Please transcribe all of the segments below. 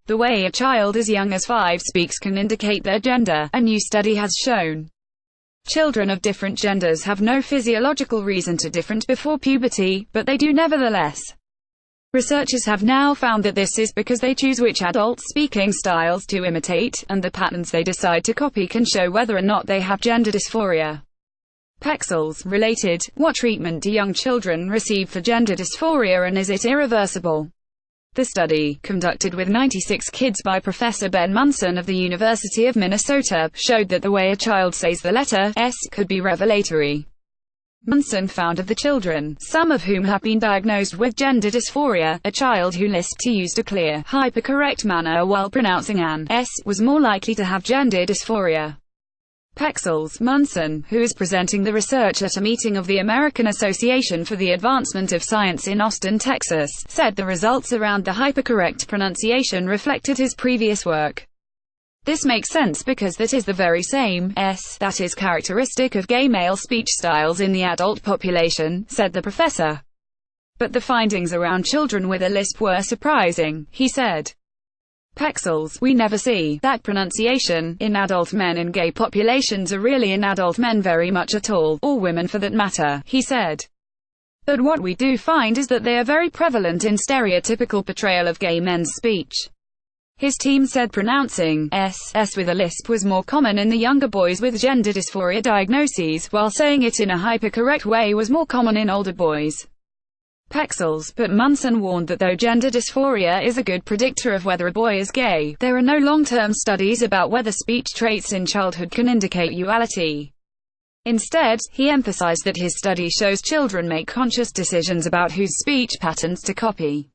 The way a child as young as 5 speaks can indicate their gender, a new study has shown. Children of different genders have no physiological reason to different before puberty, but they do nevertheless. Researchers have now found that this is because they choose which adult speaking styles to imitate, and the patterns they decide to copy can show whether or not they have gender dysphoria. Pexels related, what treatment do young children receive for gender dysphoria and is it irreversible? The study, conducted with 96 kids by Professor Ben Munson of the University of Minnesota, showed that the way a child says the letter S could be revelatory. Munson found of the children, some of whom have been diagnosed with gender dysphoria, a child who lisped to use a clear, hypercorrect manner while pronouncing an S was more likely to have gender dysphoria. Pexels, Munson, who is presenting the research at a meeting of the American Association for the Advancement of Science in Austin, Texas, said the results around the hypercorrect pronunciation reflected his previous work. This makes sense because that is the very same S that is characteristic of gay male speech styles in the adult population, said the professor. But the findings around children with a lisp were surprising, he said. Pexels, we never see that pronunciation in adult men in gay populations or really in adult men very much at all, or women for that matter, he said. But what we do find is that they are very prevalent in stereotypical portrayal of gay men's speech. His team said pronouncing S with a lisp was more common in the younger boys with gender dysphoria diagnoses, while saying it in a hypercorrect way was more common in older boys. Pexels, but Munson warned that though gender dysphoria is a good predictor of whether a boy is gay, there are no long-term studies about whether speech traits in childhood can indicate uality. Instead, he emphasized that his study shows children make conscious decisions about whose speech patterns to copy.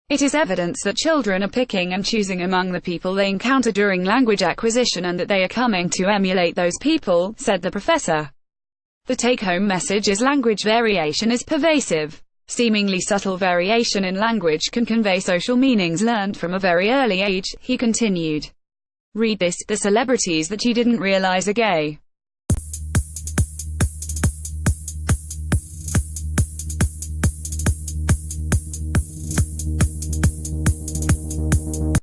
It is evidence that children are picking and choosing among the people they encounter during language acquisition and that they are coming to emulate those people, said the professor. The take-home message is language variation is pervasive. Seemingly subtle variation in language can convey social meanings learned from a very early age, he continued. Read this, the celebrities that you didn't realize are gay.